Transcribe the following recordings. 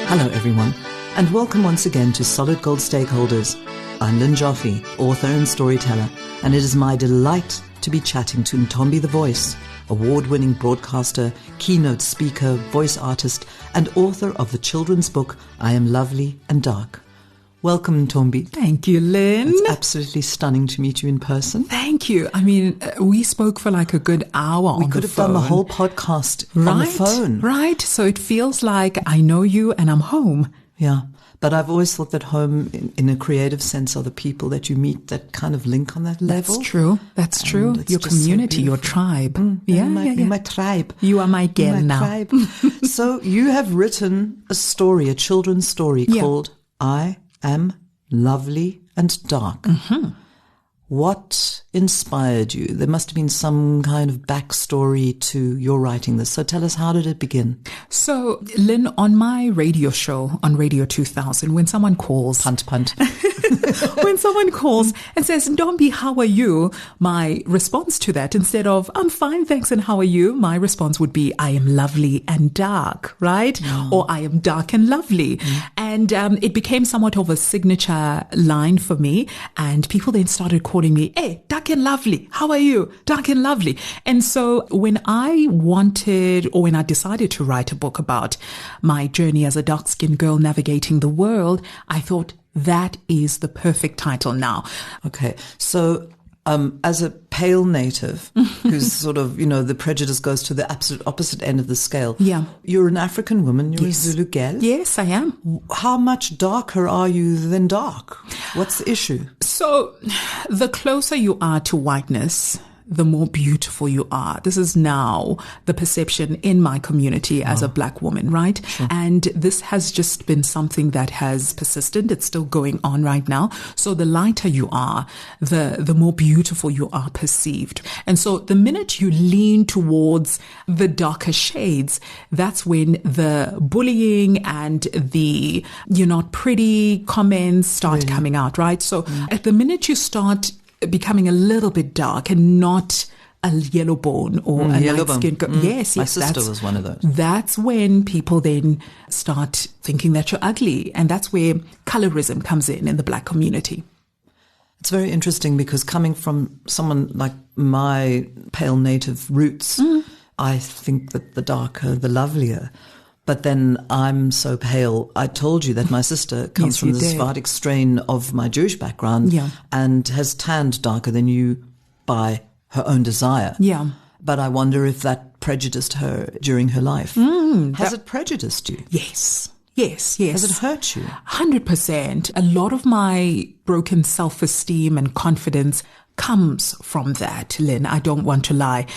Hello everyone, and welcome once again to Solid Gold Stakeholders. I'm Lynn Joffe, author and storyteller, and it is my delight to be chatting to Ntombi the Voice, award-winning broadcaster, keynote speaker, voice artist, and author of the children's book, I Am Lovely and Dark. Welcome, Ntombi. Thank you, Lynn. It's absolutely stunning to meet you in person. Thank you. I mean, we spoke for like a good hour on the phone. We could have done the whole podcast on the phone. Right. So it feels like I know you and I'm home. Yeah. But I've always thought that home, in a creative sense, are the people that you meet that kind of link on that level. That's true. That's true. Your community, your tribe. You're my tribe. You are my girl now. Tribe. So you have written a story, a children's story called I Am Lovely and Dark. Mm-hmm. What inspired you? There must have been some kind of backstory to your writing this. So tell us, how did it begin? So, Lynn, on my radio show, on Radio 2000, when someone calls... Punt. When someone calls and says, Ntombi, how are you? My response to that, instead of, I'm fine, thanks, and how are you? My response would be, I am lovely and dark, right? Oh. Or I am dark and lovely. And it became somewhat of a signature line for me. And people then started calling me, hey, dark and lovely, how are you? Dark and lovely. And so when I decided to write a book about my journey as a dark-skinned girl navigating the world, I thought, that is the perfect title now. Okay. So, as a pale native who's sort of, the prejudice goes to the absolute opposite end of the scale. Yeah. You're an African woman. You're a Zulu girl. Yes, I am. How much darker are you than dark? What's the issue? So the closer you are to whiteness, the more beautiful you are. This is now the perception in my community as a black woman, right? Sure. And this has just been something that has persisted. It's still going on right now. So the lighter you are, the more beautiful you are perceived. And so the minute you lean towards the darker shades, that's when the bullying and the you're not pretty comments start coming out, right? So at the minute you start becoming a little bit dark and not a yellow bone or a light-skinned girl. Yes, my sister was one of those. That's when people then start thinking that you're ugly. And that's where colourism comes in the black community. It's very interesting because coming from someone like my pale native roots, I think that the darker, the lovelier. But then I'm so pale. I told you that my sister comes from the Sephardic strain of my Jewish background and has tanned darker than you by her own desire. Yeah. But I wonder if that prejudiced her during her life. Has it prejudiced you? Yes. Yes. Has it hurt you? 100%. A lot of my broken self-esteem and confidence comes from that, Lynn. I don't want to lie.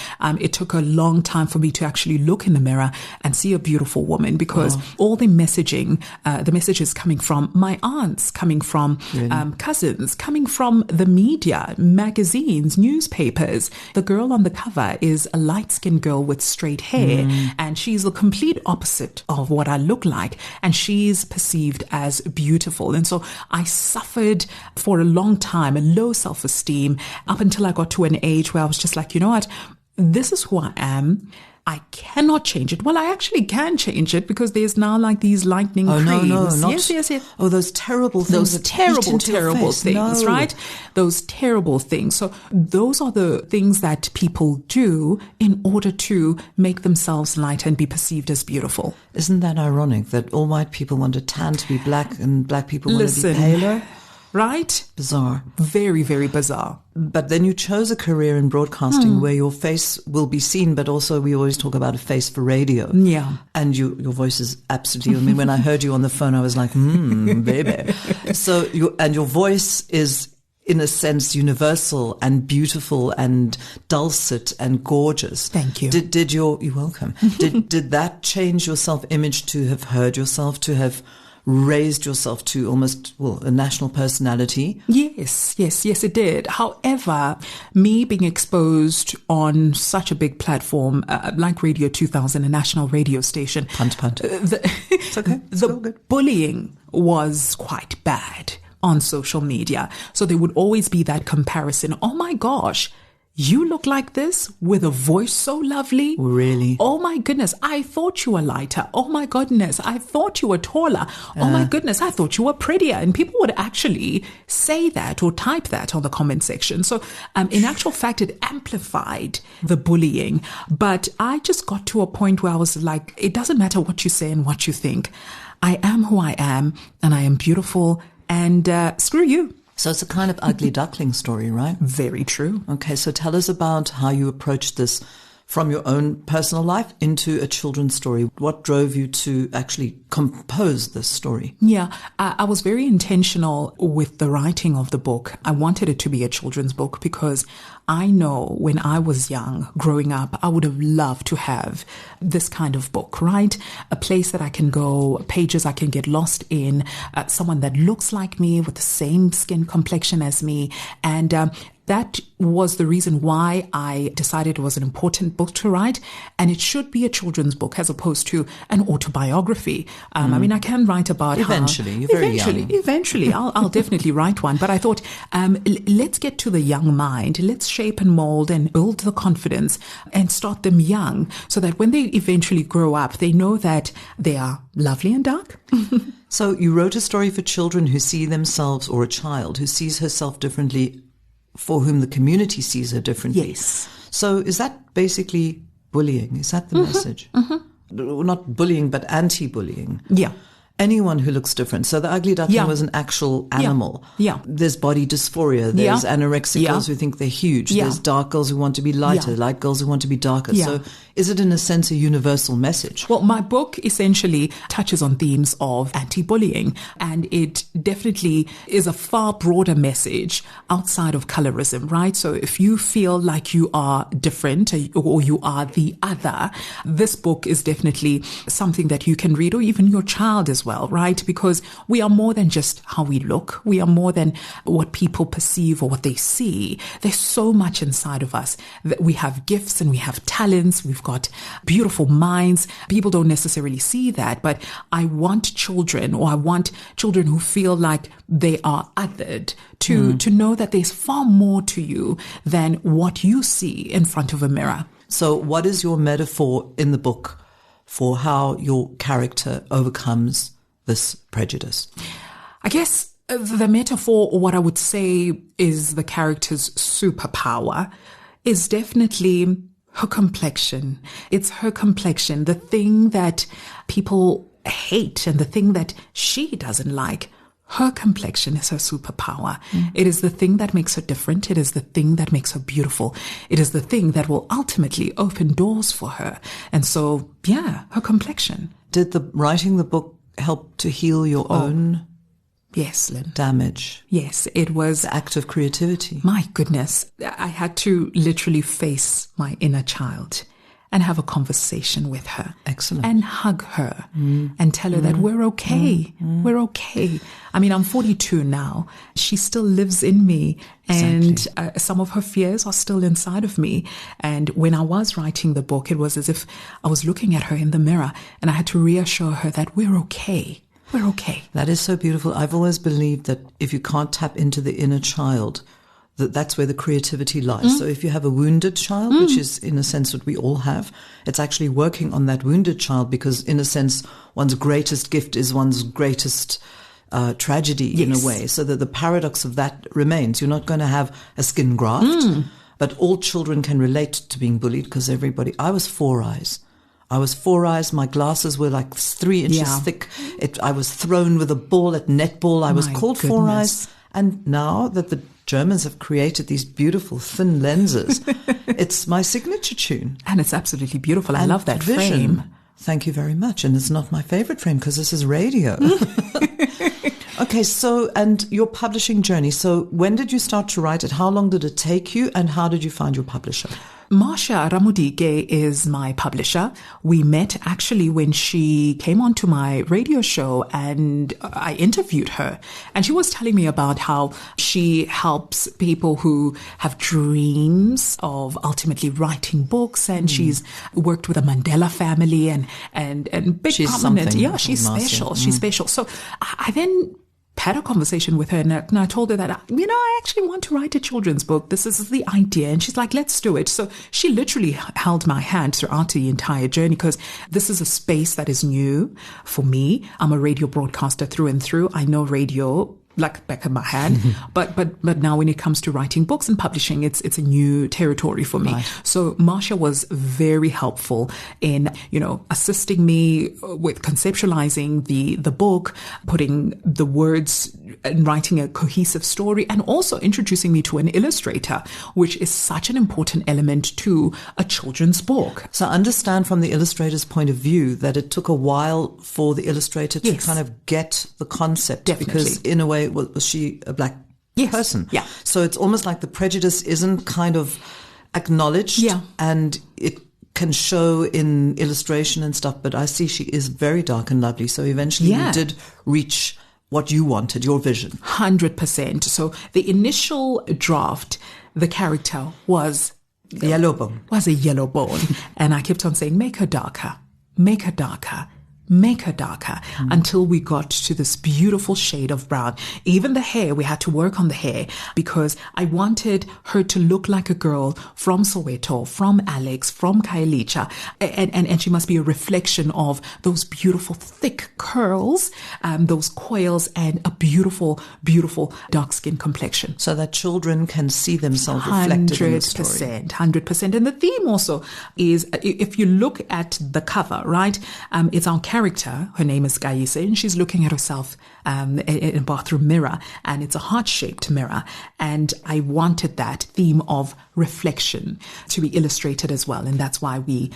It took a long time for me to actually look in the mirror and see a beautiful woman because all the messaging, the messages coming from my aunts, coming from cousins, coming from the media, magazines, newspapers. The girl on the cover is a light-skinned girl with straight hair and she's the complete opposite of what I look like and she's perceived as beautiful. And so I suffered for a long time, a low self-esteem, up until I got to an age where I was just like, you know what, this is who I am. I cannot change it. Well, I actually can change it because there's now like these lightning creams. Yes. Oh, those terrible things. Those terrible things, right? Those terrible things. So those are the things that people do in order to make themselves light and be perceived as beautiful. Isn't that ironic that all white people want a tan to be black and black people want to be paler? Right? Bizarre. Very, very bizarre. But then you chose a career in broadcasting where your face will be seen, but also we always talk about a face for radio. Yeah. And your voice is absolutely, I mean, when I heard you on the phone, I was like, baby. So your voice is, in a sense, universal and beautiful and dulcet and gorgeous. Thank you. You're welcome. Did that change your self-image to have heard yourself, to have raised yourself to almost, a national personality? Yes, it did. However, me being exposed on such a big platform like Radio 2000, a national radio station. Punt. It's okay. It's all good. Bullying was quite bad on social media. So there would always be that comparison. Oh my gosh, you look like this with a voice so lovely. Really? Oh my goodness, I thought you were lighter. Oh my goodness, I thought you were taller. Oh my goodness, I thought you were prettier. And people would actually say that or type that on the comment section. So in actual fact, it amplified the bullying. But I just got to a point where I was like, it doesn't matter what you say and what you think. I am who I am, and I am beautiful, and screw you. So it's a kind of ugly duckling story, right? Very true. Okay, so tell us about how you approached this from your own personal life into a children's story. What drove you to actually compose this story? Yeah, I was very intentional with the writing of the book. I wanted it to be a children's book because I know when I was young, growing up, I would have loved to have this kind of book, right? A place that I can go, pages I can get lost in, someone that looks like me with the same skin complexion as me. And that was the reason why I decided it was an important book to write, and it should be a children's book as opposed to an autobiography. I mean, I can write about eventually. You're very young. Eventually, I'll definitely write one. But I thought, let's get to the young mind. Let's shape and mold and build the confidence and start them young, so that when they eventually grow up, they know that they are lovely and dark. So you wrote a story for children who see themselves, or a child who sees herself differently, for whom the community sees her differently. Yes. So is that basically bullying? Is that the message? Not bullying, but anti-bullying. Yeah. Anyone who looks different. So the ugly duckling was an actual animal. Yeah. There's body dysphoria. There's anorexic girls who think they're huge. There's dark girls who want to be lighter, light girls who want to be darker. So is it in a sense a universal message? Well, my book essentially touches on themes of anti-bullying, and it definitely is a far broader message outside of colorism, right? So if you feel like you are different or you are the other, this book is definitely something that you can read, or even your child as well, right? Because we are more than just how we look. We are more than what people perceive or what they see. There's so much inside of us that we have gifts and we have talents. We've got beautiful minds. People don't necessarily see that, but I want children who feel like they are othered to know that there's far more to you than what you see in front of a mirror. So what is your metaphor in the book for how your character overcomes this prejudice? I guess the metaphor, or what I would say is the character's superpower, is definitely her complexion. It's her complexion, the thing that people hate and the thing that she doesn't like. Her complexion is her superpower. It is the thing that makes her different. It is the thing that makes her beautiful. It is the thing that will ultimately open doors for her. And so, yeah, her complexion. Did writing the book help to heal your own Yes, Lynn. damage? Yes, it was The act of creativity. My goodness. I had to literally face my inner child and have a conversation with her. Excellent. And hug her and tell her that we're okay. We're okay. I mean, I'm 42 now. She still lives in me. And some of her fears are still inside of me. And when I was writing the book, it was as if I was looking at her in the mirror and I had to reassure her that we're okay. We're okay. That is so beautiful. I've always believed that if you can't tap into the inner child, that's where the creativity lies. So if you have a wounded child, which is in a sense what we all have, it's actually working on that wounded child, because in a sense, one's greatest gift is one's greatest tragedy in a way. So that the paradox of that remains. You're not going to have a skin graft, but all children can relate to being bullied, because I was 4 eyes. My glasses were like 3 inches thick. I was thrown with a ball at netball. I was called 4 eyes. And now that the Germans have created these beautiful thin lenses, it's my signature tune. And it's absolutely beautiful. I love that vision. frame. Thank you very much. And it's not my favorite frame because this is radio. Okay, so, and your publishing journey. So when did you start to write it? How long did it take you? And how did you find your publisher? Marsha Ramudike is my publisher. We met actually when she came onto my radio show and I interviewed her. And she was telling me about how she helps people who have dreams of ultimately writing books. And she's worked with the Mandela family and big She's prominent. something. Yeah, she's special. She's special. So I then had a conversation with her, and I told her that, I actually want to write a children's book. This is the idea. And she's like, let's do it. So she literally held my hand throughout the entire journey, because this is a space that is new for me. I'm a radio broadcaster through and through. I know radio like the back of my hand. But now when it comes to writing books and publishing, it's a new territory for me. Right. So Marsha was very helpful in, assisting me with conceptualizing the book, putting the words and writing a cohesive story, and also introducing me to an illustrator, which is such an important element to a children's book. So I understand from the illustrator's point of view that it took a while for the illustrator to kind of get the concept. Definitely. Because in a way, was she a black person? Yeah. So it's almost like the prejudice isn't kind of acknowledged, and it can show in illustration and stuff. But I see she is very dark and lovely. So eventually you did reach what you wanted, your vision. 100%. So the initial draft, the character was Yellowbone. Was a yellow bone. And I kept on saying, make her darker, make her darker, make her darker, until we got to this beautiful shade of brown. Even the hair, we had to work on the hair, because I wanted her to look like a girl from Soweto, from Alex, from Khayelitsha, and she must be a reflection of those beautiful thick curls, those coils, and a beautiful, beautiful dark skin complexion. So that children can see themselves reflected in the story. 100%. And the theme also is, if you look at the cover, right, it's our character. Her name is Kaise, and she's looking at herself in a bathroom mirror, and it's a heart-shaped mirror. And I wanted that theme of reflection to be illustrated as well, and that's why we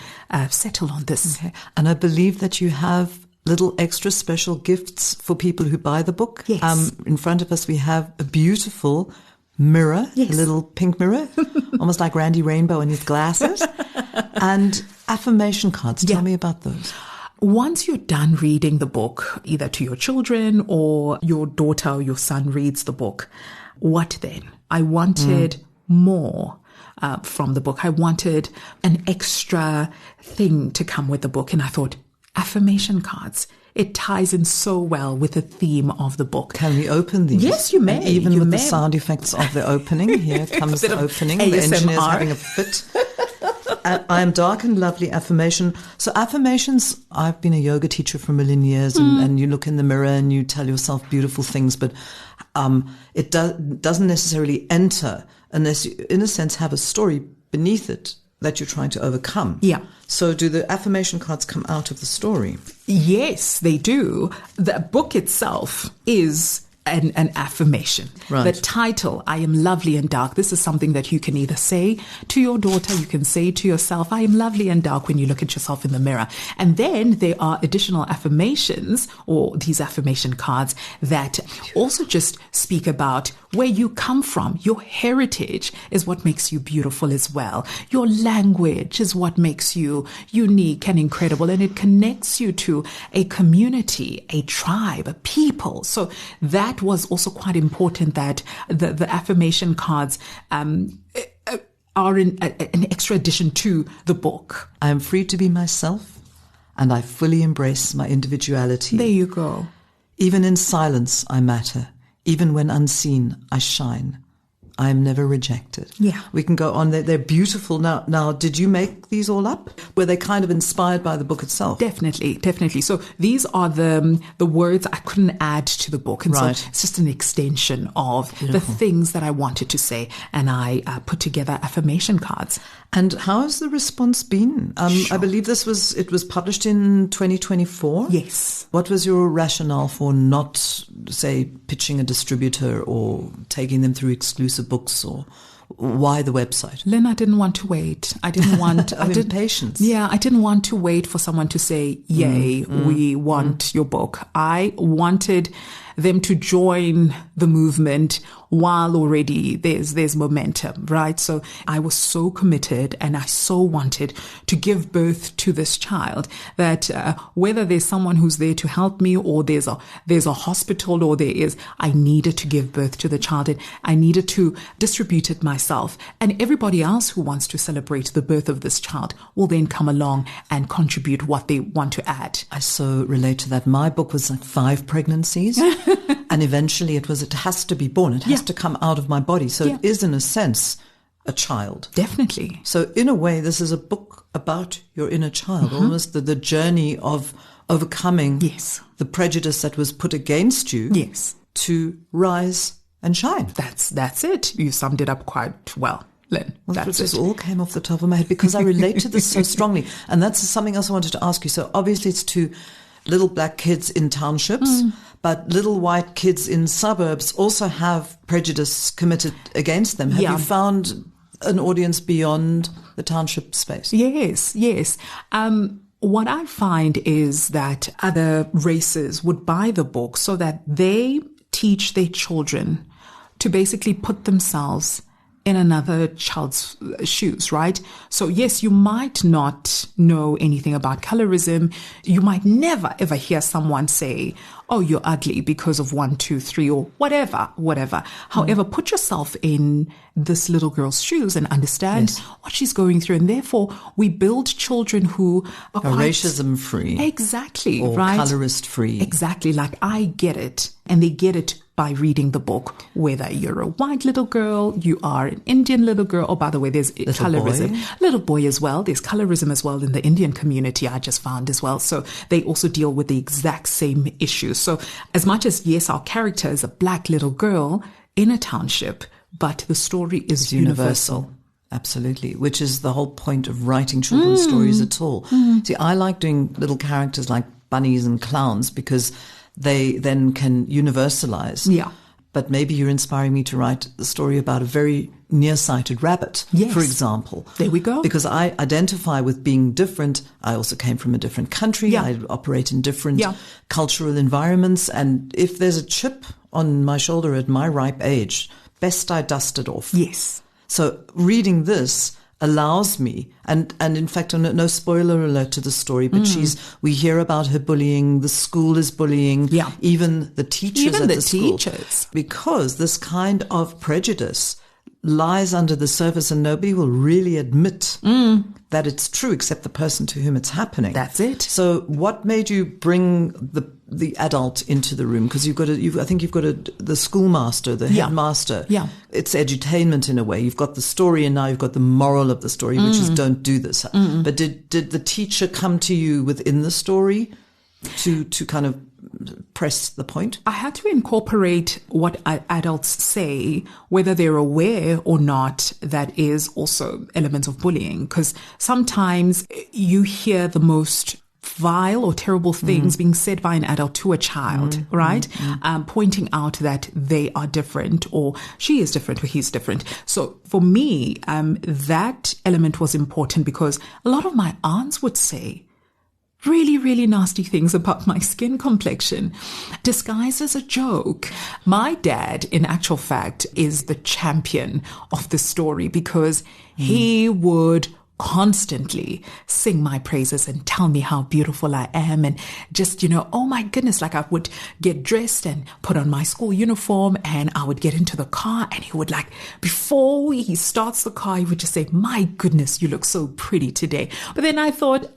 settled on this. Okay. And I believe that you have little extra special gifts for people who buy the book. Yes. In front of us we have a beautiful mirror, a little pink mirror, almost like Randy Rainbow in his glasses, and affirmation cards. Tell me about those. Once you're done reading the book, either to your children or your daughter or your son reads the book, what then? I wanted more from the book. I wanted an extra thing to come with the book. And I thought, affirmation cards. It ties in so well with the theme of the book. Can we open these? Yes, you may. And even with the sound effects of the opening. Here comes the opening. ASMR. The engineer's having a fit. I am dark and lovely, affirmation. So affirmations, I've been a yoga teacher for a million years, and you look in the mirror and you tell yourself beautiful things, but it doesn't necessarily enter unless you, in a sense, have a story beneath it that you're trying to overcome. Yeah. So do the affirmation cards come out of the story? Yes, they do. The book itself is an affirmation. Right. The title, I am lovely and dark. This is something that you can either say to your daughter, you can say to yourself, I am lovely and dark, when you look at yourself in the mirror. And then there are additional affirmations, or these affirmation cards, that also just speak about where you come from. Your heritage is what makes you beautiful as well. Your language is what makes you unique and incredible. And it connects you to a community, a tribe, a people. So that was also quite important, that the affirmation cards are an extra addition to the book. I am free to be myself, and I fully embrace my individuality. There you go. Even in silence, I matter. Even when unseen, I shine. I am never rejected. Yeah. We can go on. They're beautiful. Now, did you make these all up? Were they kind of inspired by the book itself? Definitely. So these are the words I couldn't add to the book. And right. So it's just an extension of the things that I wanted to say. And I put together affirmation cards. And how has the response been? Sure. I believe it was published in 2024. Yes. What was your rationale for not, say, pitching a distributor or taking them through exclusive books, or why the website? Lynn, I didn't want to wait. I didn't want... Patience. Yeah, I didn't want to wait for someone to say, yay, we want your book. I wanted them to join the movement while already there's momentum, right? So I was so committed, and I so wanted to give birth to this child that whether there's someone who's there to help me, or there's a hospital, or I needed to give birth to the child, and I needed to distribute it myself. And everybody else who wants to celebrate the birth of this child will then come along and contribute what they want to add. I so relate to that. My book was like 5 pregnancies. And eventually it has to be born. It has to come out of my body. So it is, in a sense, a child. Definitely. So in a way, this is a book about your inner child, almost the journey of overcoming the prejudice that was put against you to rise and shine. That's it. You summed it up quite well, Lynn. Well, this all came off the top of my head because I relate to this so strongly. And that's something else I wanted to ask you. So obviously it's to little black kids in townships, but little white kids in suburbs also have prejudice committed against them. Have you found an audience beyond the township space? Yes. What I find is that other races would buy the book so that they teach their children to basically put themselves in another child's shoes, right? So yes, you might not know anything about colorism. You might never ever hear someone say, oh, you're ugly because of 1, 2, 3 or whatever. However, put yourself in this little girl's shoes and understand what she's going through. And therefore we build children who are racism free. Exactly. Or right? colorist free. Exactly. Like I get it. And they get it by reading the book, whether you're a white little girl, you are an Indian little girl, or by the way, there's colorism. Little boy as well. There's colorism as well in the Indian community, I just found as well. So they also deal with the exact same issues. So as much as, yes, our character is a black little girl in a township, but the story is universal. Absolutely, which is the whole point of writing children's stories at all. See, I like doing little characters like bunnies and clowns because they then can universalize. Yeah. But maybe you're inspiring me to write a story about a very nearsighted rabbit, for example. There we go. Because I identify with being different. I also came from a different country. Yeah. I operate in different cultural environments. And if there's a chip on my shoulder at my ripe age, best I dust it off. Yes. So reading this allows me, and in fact, no spoiler alert to the story, but we hear about her bullying, the school is bullying, even the teachers at the school. Because this kind of prejudice lies under the surface and nobody will really admit that it's true except the person to whom it's happening. That's it. So what made you bring the adult into the room? Because I think you've got the schoolmaster, the headmaster. Yeah. It's edutainment in a way. You've got the story and now you've got the moral of the story, which is don't do this. But did the teacher come to you within the story to kind of press the point? I had to incorporate what adults say, whether they're aware or not, that is also elements of bullying. Because sometimes you hear the most vile or terrible things being said by an adult to a child, right? Pointing out that they are different or she is different or he's different. So for me, that element was important because a lot of my aunts would say really, really nasty things about my skin complexion, disguised as a joke. My dad, in actual fact, is the champion of the story because he would constantly sing my praises and tell me how beautiful I am and just, oh my goodness, like I would get dressed and put on my school uniform and I would get into the car and he would before he starts the car, he would just say, my goodness, you look so pretty today. But then I thought,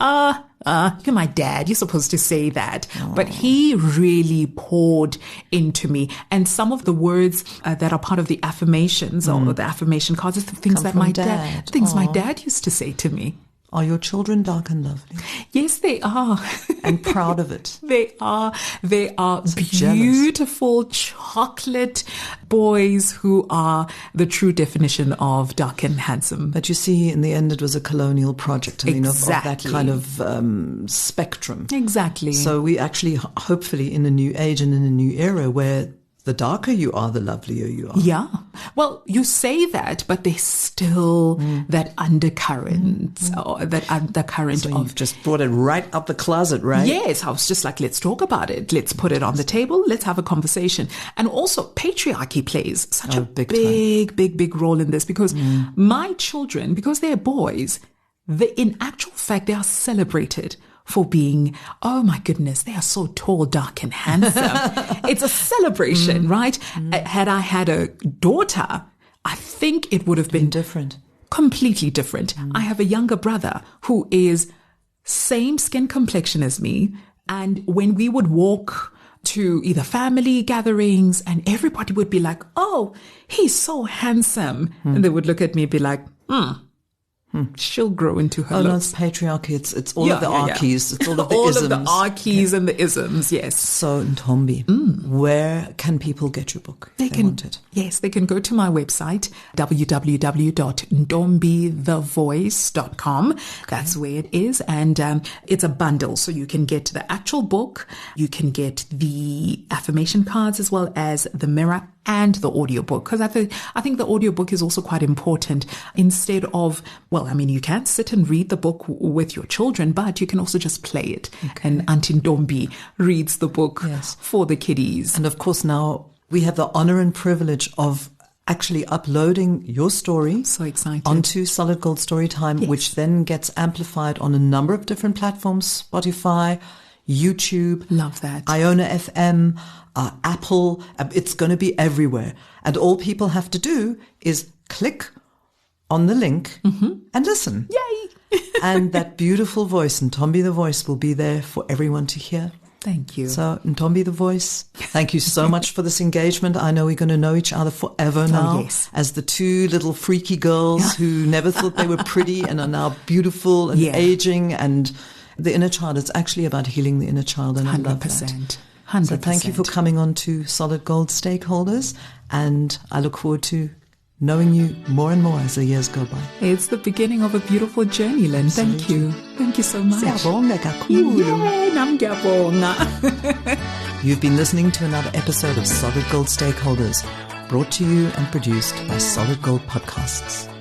you're my dad. You're supposed to say that. Aww. But he really poured into me. And some of the words that are part of the affirmations or the affirmation cards are the things that my dad used to say to me. Are your children dark and lovely? Yes, they are. And proud of it. They are. They are beautiful chocolate boys who are the true definition of dark and handsome. But you see, in the end, it was a colonial project. I mean, of that kind of spectrum. Exactly. So we actually, hopefully, in a new age and in a new era where the darker you are, the lovelier you are. Yeah. Well, you say that, but there's still that undercurrent or that undercurrent. So you've just brought it right up the closet, right? Yes. I was just like, let's talk about it. Let's put it on the table. Let's have a conversation. And also patriarchy plays such a big role in this because my children, because they're boys, in actual fact, they are celebrated for being, oh my goodness, they are so tall, dark and handsome. It's a celebration, right? Had I had a daughter, I think it would have been different. Completely different. I have a younger brother who is same skin complexion as me. And when we would walk to either family gatherings, and everybody would be like, oh, he's so handsome. And they would look at me and be like, she'll grow into her looks. looks. No, it's patriarchy. It's all of the archies. It's all of the isms. All of the archies and the isms, yes. So, Ntombi, where can people get your book if they want it? Yes, they can go to my website, www.ntombithevoice.com. That's where it is. And it's a bundle. So you can get the actual book, you can get the affirmation cards, as well as the mirror and the audiobook. Because I think the audiobook is also quite important. Instead of, you can sit and read the book with your children, but you can also just play it. Okay. And Auntie Ntombi reads the book for the kiddies. And of course, now we have the honor and privilege of actually uploading your story onto Solid Gold Storytime, which then gets amplified on a number of different platforms, Spotify, YouTube. Love that. Iona FM, Apple. It's going to be everywhere. And all people have to do is click on the link and listen. Yay! And that beautiful voice, Ntombi the voice, will be there for everyone to hear. Thank you. So, Ntombi the voice, thank you so much for this engagement. I know we're going to know each other forever now as the two little freaky girls who never thought they were pretty and are now beautiful and aging. And the inner child, it's actually about healing the inner child, and 100%. I love that. 100%. So thank you for coming on to Solid Gold Stakeholders, and I look forward to knowing you more and more as the years go by. It's the beginning of a beautiful journey, Lynn. Thank you. Thank you so much. You've been listening to another episode of Solid Gold Stakeholders, brought to you and produced by Solid Gold Podcasts.